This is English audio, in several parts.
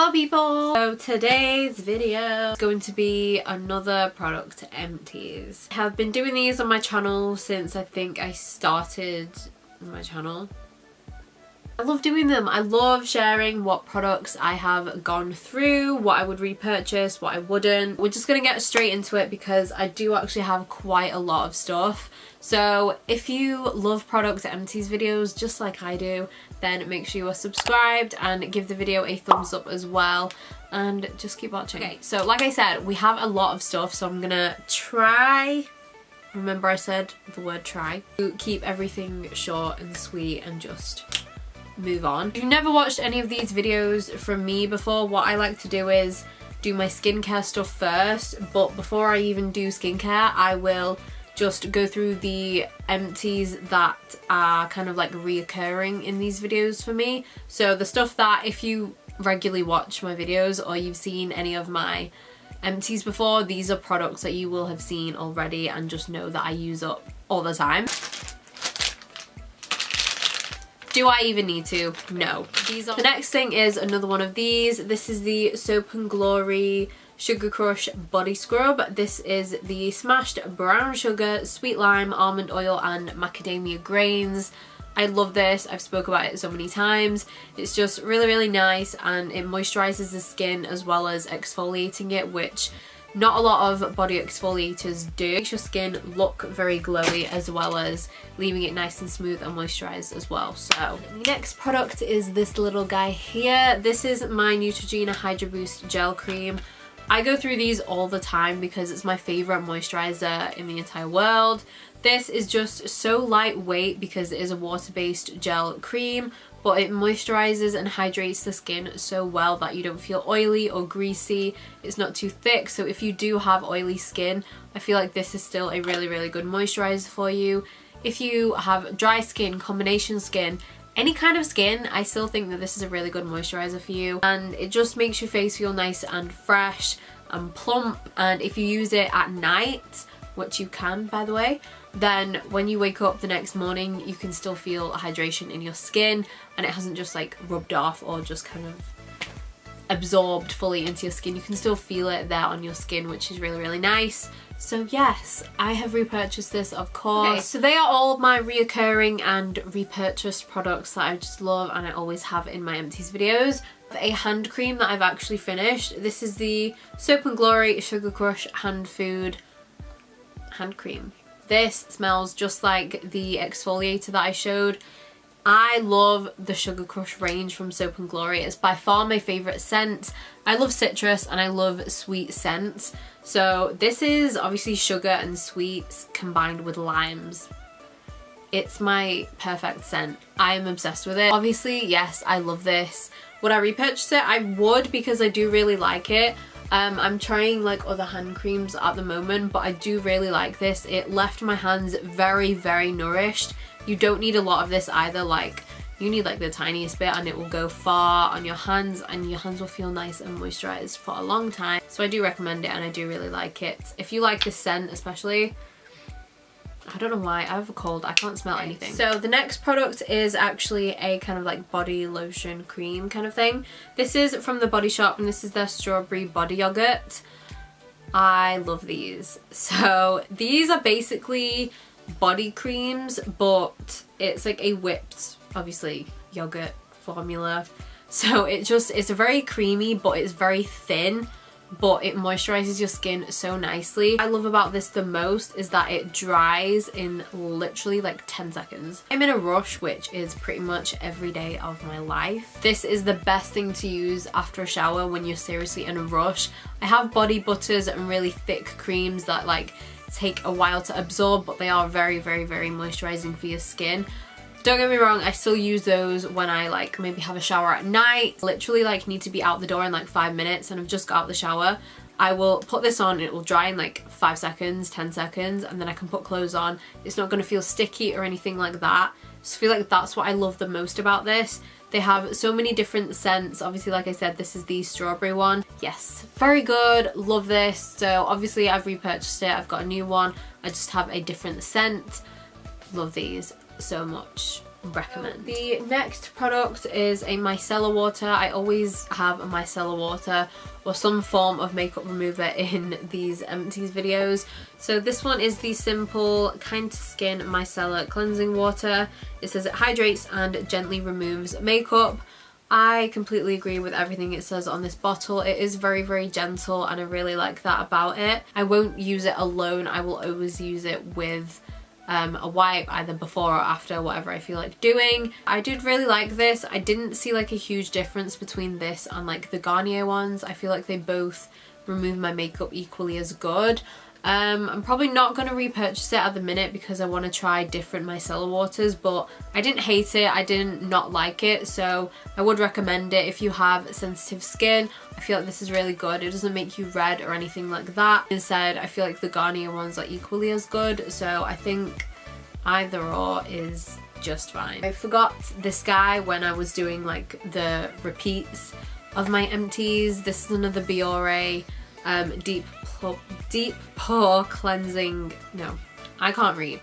Hello people! So today's video is going to be another product empties. I have been doing these on my channel since I think I started my channel. I love doing them. I love sharing what products I have gone through, what I would repurchase, what I wouldn't. We're just gonna get straight into it because I do actually have quite a lot of stuff. So if you love product empties videos just like I do, then make sure you are subscribed and give the video a thumbs up as well, and just keep watching. Okay, so like I said, we have a lot of stuff, so I'm gonna try, remember I said the word try, to keep everything short and sweet and just move on. If you've never watched any of these videos from me before, what I like to do is do my skincare stuff first, but before I even do skincare, I will just go through the empties that are kind of like reoccurring in these videos for me. So the stuff that, if you regularly watch my videos or you've seen any of my empties before, these are products that you will have seen already and just know that I use up all the time. Do I even need to? No. The next thing is another one of these. This is the Soap & Glory Sugar Crush Body Scrub. This is the smashed brown sugar, sweet lime, almond oil and macadamia grains. I love this. I've spoke about it so many times. It's just really nice, and it moisturizes the skin as well as exfoliating it, which not a lot of body exfoliators do. It makes your skin look very glowy as well as leaving it nice and smooth and moisturized as well. So the next product is this little guy here. This is my Neutrogena Hydra Boost Gel Cream. I go through these all the time because it's my favorite moisturizer in the entire world. This is just so lightweight because it is a water-based gel cream, but it moisturizes and hydrates the skin so well that you don't feel oily or greasy. It's not too thick, so if you do have oily skin, I feel like this is still a really good moisturizer for you. If you have dry skin, combination skin, any kind of skin, I still think that this is a really good moisturizer for you, and it just makes your face feel nice and fresh and plump. And if you use it at night, which you can by the way, then when you wake up the next morning you can still feel hydration in your skin, and it hasn't just like rubbed off or just kind of absorbed fully into your skin. You can still feel it there on your skin, which is really nice. So yes, I have repurchased this, of course. Okay, so they are all my reoccurring and repurchased products that I just love and I always have in my empties videos. A hand cream that I've actually finished. This is the Soap & Glory Sugar Crush Hand Food Hand Cream. This smells just like the exfoliator that I showed. I love the Sugar Crush range from Soap & Glory. It's by far my favourite scent. I love citrus and I love sweet scents. So this is obviously sugar and sweets combined with limes. It's my perfect scent. I am obsessed with it. Obviously, yes, I love this. Would I repurchase it? I would, because I do really like it. I'm trying like other hand creams at the moment, but I do really like this. It left my hands very nourished. You don't need a lot of this either. Like, you need like the tiniest bit and it will go far on your hands, and your hands will feel nice and moisturized for a long time. So I do recommend it and I do really like it. If you like this scent especially, I don't know why, I have a cold, I can't smell anything. So the next product is actually a kind of like body lotion cream kind of thing. This is from the Body Shop and this is their strawberry body yogurt. I love these. So these are basically body creams, but it's like a whipped, obviously, yogurt formula. So it's very creamy, but it's very thin, but it moisturizes your skin so nicely. What I love about this the most is that it dries in literally like 10 seconds. I'm in a rush, which is pretty much every day of my life. This is the best thing to use after a shower when you're seriously in a rush. I have body butters and really thick creams that like take a while to absorb, but they are very moisturizing for your skin. Don't get me wrong, I still use those when I like maybe have a shower at night. Literally like need to be out the door in like 5 minutes and I've just got out the shower. I will put this on and it will dry in like 5 seconds, 10 seconds, and then I can put clothes on. It's not going to feel sticky or anything like that. So I feel like that's what I love the most about this. They have so many different scents. Obviously, like I said, this is the strawberry one. Yes, very good, love this. So obviously I've repurchased it, I've got a new one. I just have a different scent. Love these so much. recommend. The next product is a micellar water. I always have a micellar water or some form of makeup remover in these empties videos. So this one is the simple Kind to Skin micellar cleansing water. It says it hydrates and gently removes makeup. I completely agree with everything it says on this bottle. It is very, very gentle and I really like that about it. I won't use it alone. I will always use it with a wipe, either before or after, whatever I feel like doing. I did really like this. I didn't see like a huge difference between this and like the Garnier ones. I feel like they both remove my makeup equally as good. I'm probably not going to repurchase it at the minute because I want to try different micellar waters, but I didn't hate it. I didn't not like it, so I would recommend it if you have sensitive skin. I feel like this is really good. It doesn't make you red or anything like that. Instead, I feel like the Garnier ones are equally as good, so I think either or is just fine. I forgot this guy when I was doing like the repeats of my empties. This is another Biore deep pore cleansing, no, I can't read.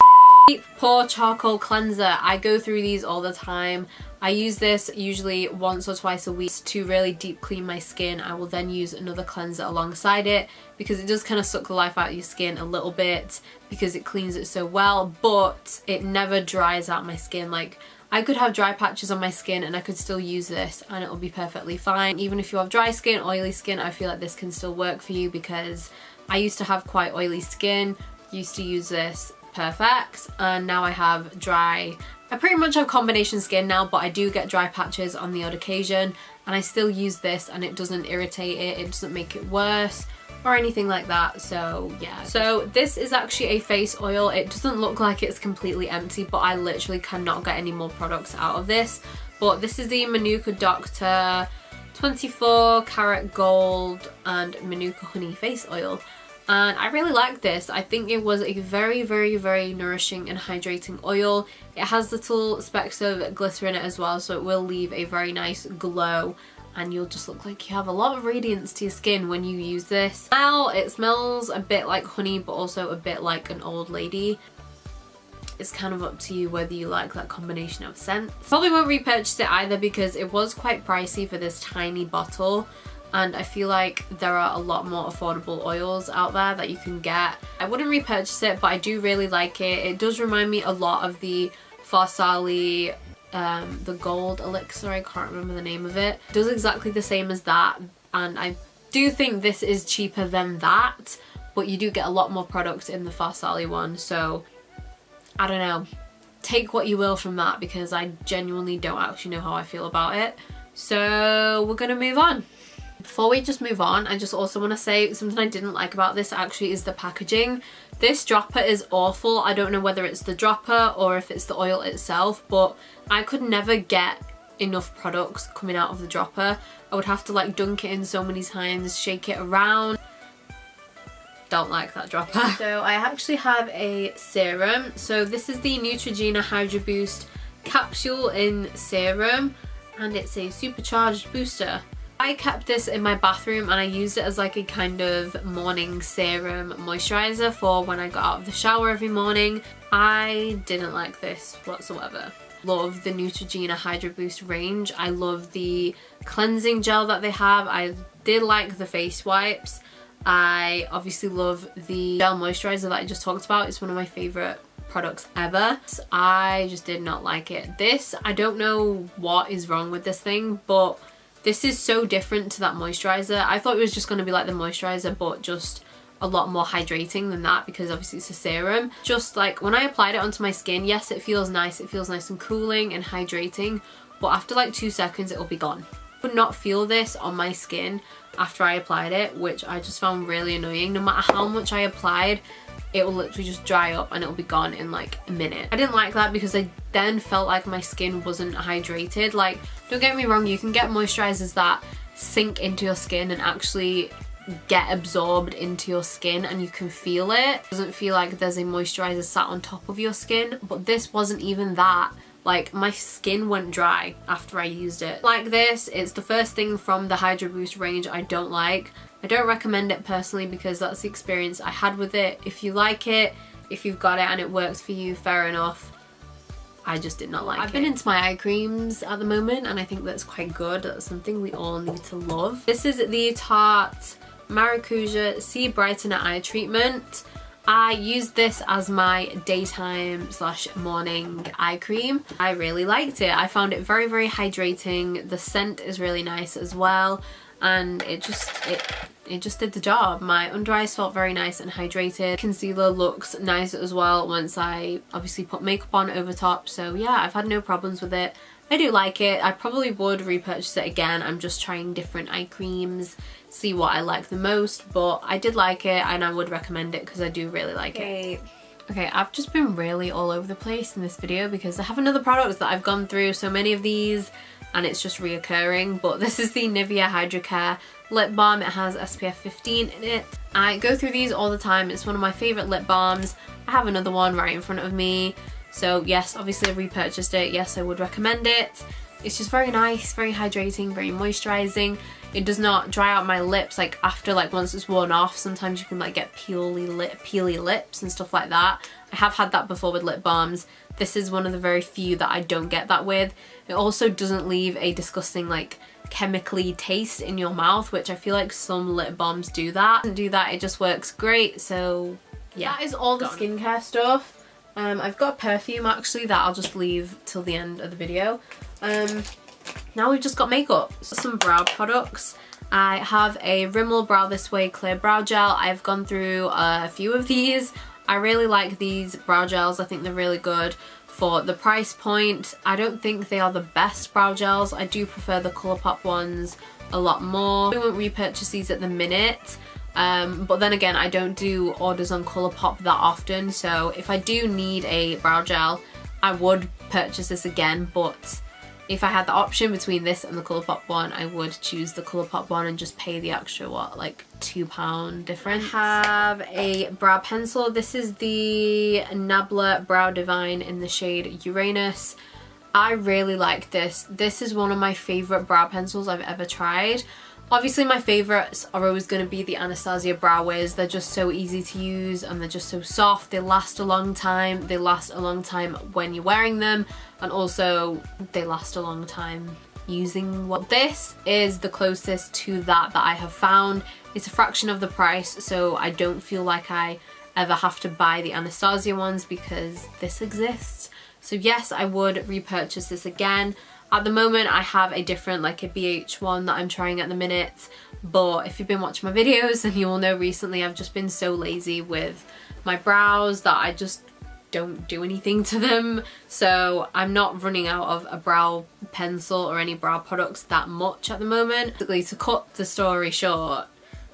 Deep pore charcoal cleanser. I go through these all the time. I use this usually once or twice a week to really deep clean my skin. I will then use another cleanser alongside it because it does kind of suck the life out of your skin a little bit because it cleans it so well, but it never dries out my skin. Like, I could have dry patches on my skin and I could still use this and it'll be perfectly fine. Even if you have dry skin, oily skin, I feel like this can still work for you because I used to have quite oily skin, used to use this perfect, and now I have dry. I pretty much have combination skin now, but I do get dry patches on the odd occasion and I still use this and it doesn't irritate it, it doesn't make it worse or anything like that. So yeah, so this is actually a face oil. It doesn't look like it's completely empty, but I literally cannot get any more products out of this. But this is the Manuka Doctor 24 karat gold and Manuka honey face oil, and I really like this. I think it was a very, very, very nourishing and hydrating oil. It has little specks of glitter in it as well, so it will leave a very nice glow and you'll just look like you have a lot of radiance to your skin when you use this. Now, it smells a bit like honey but also a bit like an old lady. It's kind of up to you whether you like that combination of scents. Probably won't repurchase it either because it was quite pricey for this tiny bottle, and I feel like there are a lot more affordable oils out there that you can get. I wouldn't repurchase it, but I do really like it. It does remind me a lot of the Farsali the gold elixir, I can't remember the name of it. It does exactly the same as that, and I do think this is cheaper than that, but you do get a lot more products in the Farsali one, so I don't know, take what you will from that because I genuinely don't actually know how I feel about it. So we're gonna move on. Before we just move on, I just also want to say something I didn't like about this actually is the packaging. This dropper is awful. I don't know whether it's the dropper or if it's the oil itself, but I could never get enough products coming out of the dropper. I would have to like dunk it in so many times, shake it around. Don't like that dropper. So I actually have a serum. So this is the Neutrogena Hydro Boost capsule in serum, and it's a supercharged booster. I kept this in my bathroom and I used it as like a kind of morning serum moisturizer for when I got out of the shower every morning. I didn't like this whatsoever. Love the Neutrogena Hydro Boost range. I love the cleansing gel that they have. I did like the face wipes. I obviously love the gel moisturizer that I just talked about. It's one of my favourite products ever. I just did not like it. This, I don't know what is wrong with this thing, but this is so different to that moisturizer. I thought it was just going to be like the moisturizer, but just a lot more hydrating than that because obviously it's a serum. Just like when I applied it onto my skin, yes, it feels nice. It feels nice and cooling and hydrating, but after like 2 seconds, it'll be gone. I would not feel this on my skin after I applied it, which I just found really annoying. No matter how much I applied, it will literally just dry up and it'll be gone in like a minute. I didn't like that because I then felt like my skin wasn't hydrated. Like, don't get me wrong, you can get moisturizers that sink into your skin and actually get absorbed into your skin and you can feel it. It doesn't feel like there's a moisturizer sat on top of your skin, but this wasn't even that. Like, my skin went dry after I used it. Like this, it's the first thing from the Hydro Boost range I don't like. I don't recommend it personally because that's the experience I had with it. If you like it, if you've got it and it works for you, fair enough. I just did not like it. I've been into my eye creams at the moment, and I think that's quite good. That's something we all need to love. This is the Tarte Maracuja Sea Brightener Eye Treatment. I use this as my daytime slash morning eye cream. I really liked it. I found it very, very hydrating. The scent is really nice as well, and it just did the job. My under eyes felt very nice and hydrated. Concealer looks nice as well once I obviously put makeup on over top. So yeah, I've had no problems with it. I do like it. I probably would repurchase it again. I'm just trying different eye creams, see what I like the most, but I did like it and I would recommend it because I do really like it. Okay, I've just been really all over the place in this video because I have another product that I've gone through so many of these and it's just reoccurring, but this is the Nivea Hydra Care lip balm. It has SPF 15 in it. I go through these all the time. It's one of my favorite lip balms. I have another one right in front of me. So yes, obviously I repurchased it. Yes, I would recommend it. It's just very nice, very hydrating, very moisturizing. It does not dry out my lips like after, like once it's worn off. Sometimes you can like get peely lips and stuff like that. I have had that before with lip balms. This is one of the very few that I don't get that with. It also doesn't leave a disgusting like chemically taste in your mouth, which I feel like some lip balms do that. It doesn't do that, it just works great. So yeah, that is all the skincare stuff. I've got a perfume actually that I'll just leave till the end of the video. Now we've just got makeup. Some brow products. I have a Rimmel Brow This Way Clear Brow Gel. I've gone through a few of these. I really like these brow gels. I think they're really good for the price point. I don't think they are the best brow gels. I do prefer the Colourpop ones a lot more. I won't repurchase these at the minute. But then again, I don't do orders on Colourpop that often, so if I do need a brow gel, I would purchase this again, but if I had the option between this and the Colourpop one, I would choose the Colourpop one and just pay the extra, what, like £2 difference. I have a brow pencil. This is the Nabla Brow Divine in the shade Uranus. I really like this. This is one of my favourite brow pencils I've ever tried. Obviously my favourites are always going to be the Anastasia Brow Wiz. They're just so easy to use and they're just so soft. They last a long time. They last a long time when you're wearing them, and also they last a long time using what. This is the closest to that I have found. It's a fraction of the price, so I don't feel like I ever have to buy the Anastasia ones because this exists. So yes, I would repurchase this again. At the moment I have a different, like a BH one that I'm trying at the minute, but if you've been watching my videos then you will know recently I've just been so lazy with my brows that I just don't do anything to them. So I'm not running out of a brow pencil or any brow products that much at the moment. Basically, to cut the story short,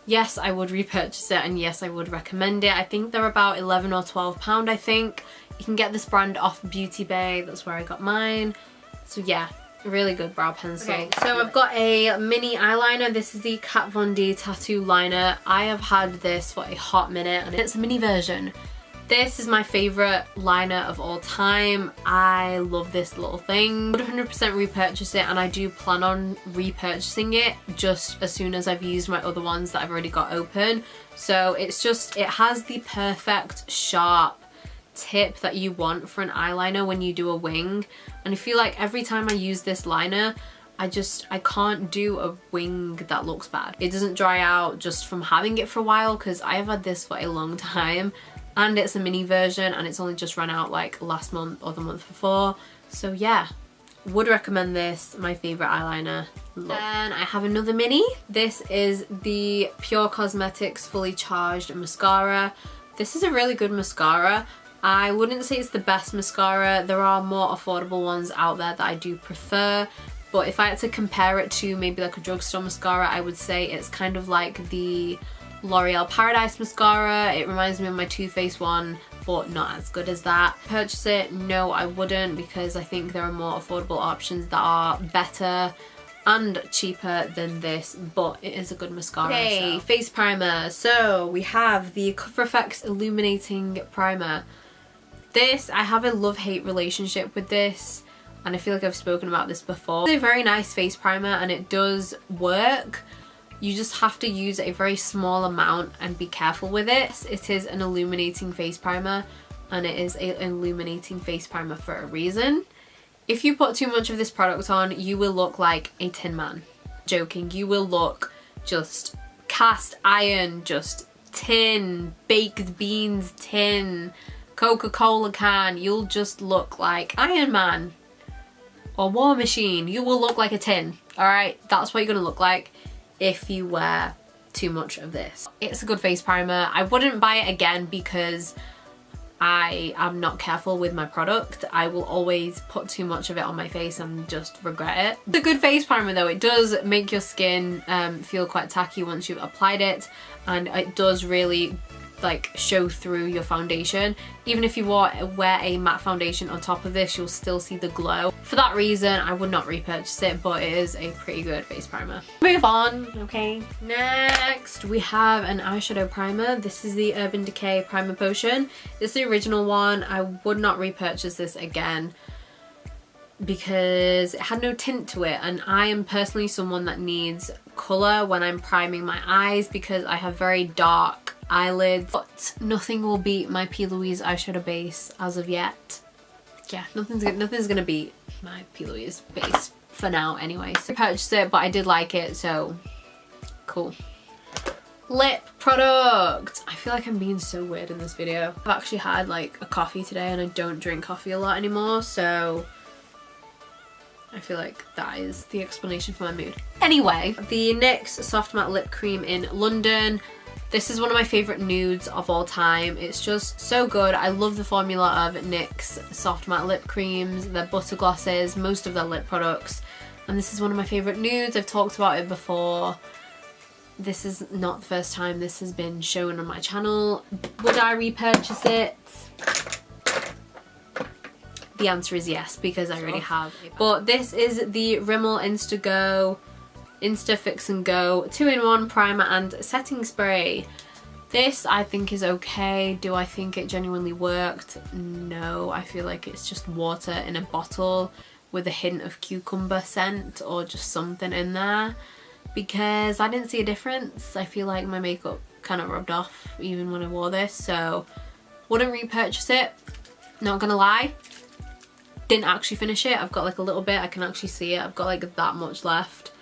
yes, I would repurchase it and yes, I would recommend it. I think they're about £11 or £12, I think. You can get this brand off Beauty Bay, that's where I got mine. So yeah, really good brow pencil. Okay, so I've got a mini eyeliner. This is the Kat Von D Tattoo Liner. I have had this for a hot minute and it's a mini version. This is my favourite liner of all time. I love this little thing. I would 100% repurchase it, and I do plan on repurchasing it just as soon as I've used my other ones that I've already got open. So it's just, it has the perfect sharp tip that you want for an eyeliner when you do a wing, and I feel like every time I use this liner I can't do a wing that looks bad. It doesn't dry out just from having it for a while because I have had this for a long time, and it's a mini version and it's only just run out like last month or the month before. So yeah, would recommend this. My favourite eyeliner. Then I have another mini. This is the Pure Cosmetics Fully Charged Mascara. This is a really good mascara. I wouldn't say it's the best mascara. There are more affordable ones out there that I do prefer, but if I had to compare it to maybe like a drugstore mascara, I would say it's kind of like the L'Oreal Paradise mascara. It reminds me of my Too Faced one, but not as good as that. Purchase it? No, I wouldn't, because I think there are more affordable options that are better and cheaper than this, but it is a good mascara. Okay, so. Face primer. So we have the Cover FX Illuminating Primer. This, I have a love-hate relationship with this, and I feel like I've spoken about this before. It's a very nice face primer and it does work. You just have to use a very small amount and be careful with it. It is an illuminating face primer. and it is an illuminating face primer for a reason. If you put too much of this product on, you will look like a tin man. Joking, you will look just cast iron, just tin, baked beans tin, Coca-Cola can. You'll just look like Iron Man or War Machine. You will look like a tin. Alright, that's what you're gonna look like if you wear too much of this. It's a good face primer. I wouldn't buy it again because I am not careful with my product. I will always put too much of it on my face and just regret it. It's a good face primer though. It does make your skin feel quite tacky once you've applied it, and it does really like show through your foundation. Even if you wear a matte foundation on top of this, you'll still see the glow. For that reason, I would not repurchase it, but it is a pretty good face primer. Move on, okay. Next, we have an eyeshadow primer. This is the Urban Decay Primer Potion. It's the original one. I would not repurchase this again because it had no tint to it, and I am personally someone that needs colour when I'm priming my eyes because I have very dark eyelids, but nothing will beat my P. Louise eyeshadow base as of yet. Yeah, nothing's gonna beat my P. Louise base for now anyway. So I purchased it, but I did like it, so cool. Lip product. I feel like I'm being so weird in this video. I've actually had like a coffee today and I don't drink coffee a lot anymore, so I feel like that is the explanation for my mood. Anyway, the NYX Soft Matte Lip Cream in London. This is one of my favourite nudes of all time. It's just so good. I love the formula of NYX Soft Matte Lip Creams, their butter glosses, most of their lip products. And this is one of my favourite nudes. I've talked about it before. This is not the first time this has been shown on my channel. Would I repurchase it? The answer is yes, because I already have. But this is the Rimmel Insta Fix and Go 2-in-1 primer and setting spray. This I think is okay. Do I think it genuinely worked? No, I feel like it's just water in a bottle with a hint of cucumber scent or just something in there, because I didn't see a difference. I feel like my makeup kind of rubbed off even when I wore this, so wouldn't repurchase it, not gonna lie. Didn't actually finish it. I've got like a little bit, I can actually see it. I've got like that much left.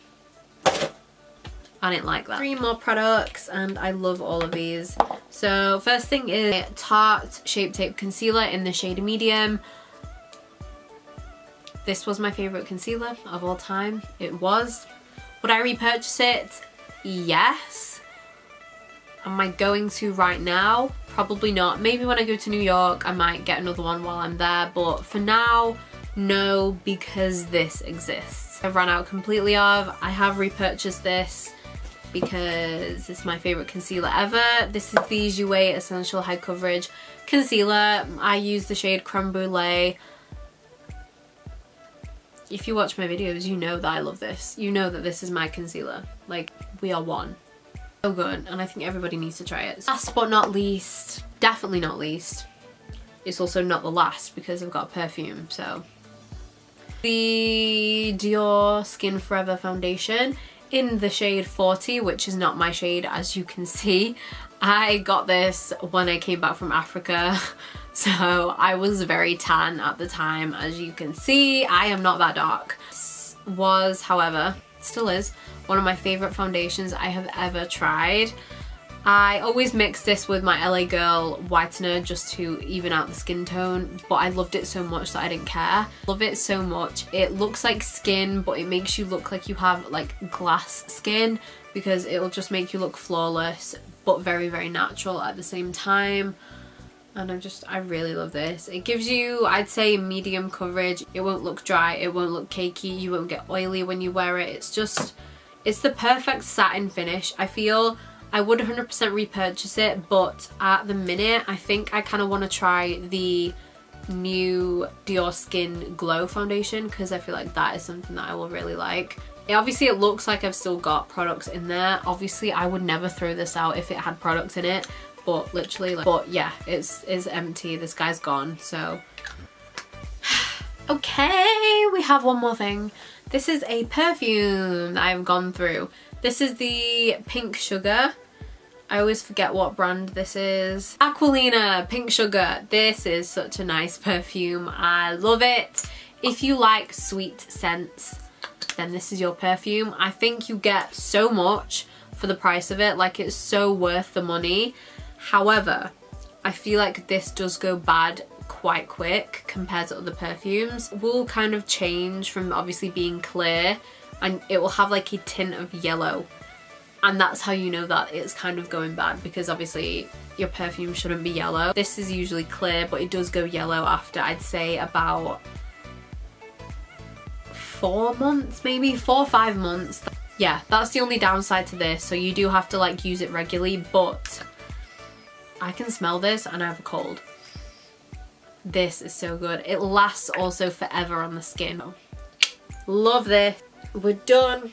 I didn't like that. 3 more products and I love all of these. So first thing is Tarte Shape Tape Concealer in the shade Medium. This was my favourite concealer of all time. It was. Would I repurchase it? Yes. Am I going to right now? Probably not. Maybe when I go to New York I might get another one while I'm there, but for now, no, because this exists. I've run out completely of. I have repurchased this because it's my favourite concealer ever. This is the Jouer Essential High Coverage Concealer. I use the shade Creme Brulee. If you watch my videos, you know that I love this. You know that this is my concealer. Like, we are one. So good, and I think everybody needs to try it. Last but not least, definitely not least, it's also not the last because I've got a perfume, so. The Dior Skin Forever Foundation in the shade 40, which is not my shade as you can see. I got this when I came back from Africa, so I was very tan at the time, as you can see. I am not that dark. This was, however, still is, one of my favourite foundations I have ever tried. I always mix this with my LA Girl whitener just to even out the skin tone, but I loved it so much that I didn't care. Love it so much. It looks like skin, but it makes you look like you have like glass skin, because it'll just make you look flawless but very, very natural at the same time. And I really love this. It gives you, I'd say, medium coverage. It won't look dry, it won't look cakey, you won't get oily when you wear it. It's the perfect satin finish. I feel I would 100% repurchase it, but at the minute I think I kind of want to try the new Dior Skin Glow foundation, because I feel like that is something that I will really like. Obviously it looks like I've still got products in there. Obviously I would never throw this out if it had products in it, but literally like, but yeah, it's empty. This guy's gone, so. Okay, we have one more thing. This is a perfume that I've gone through. This is the Pink Sugar. I always forget what brand this is. Aquilina Pink Sugar. This is such a nice perfume. I love it. If you like sweet scents, then this is your perfume. I think you get so much for the price of it. Like, it's so worth the money. However, I feel like this does go bad quite quick compared to other perfumes. It will kind of change from obviously being clear, and it will have like a tint of yellow. And that's how you know that it's kind of going bad, because obviously your perfume shouldn't be yellow. This is usually clear, but it does go yellow after, I'd say, about 4 months, maybe 4 or 5 months. Yeah, that's the only downside to this. So you do have to like use it regularly, but I can smell this and I have a cold. This is so good. It lasts also forever on the skin. Love this. We're done.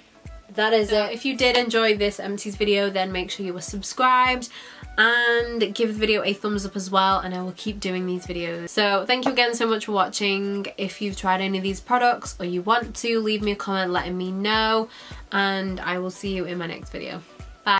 That is it. If you did enjoy this empties video, then make sure you were subscribed and give the video a thumbs up as well, and I will keep doing these videos. So thank you again so much for watching. If you've tried any of these products or you want to, leave me a comment letting me know, and I will see you in my next video.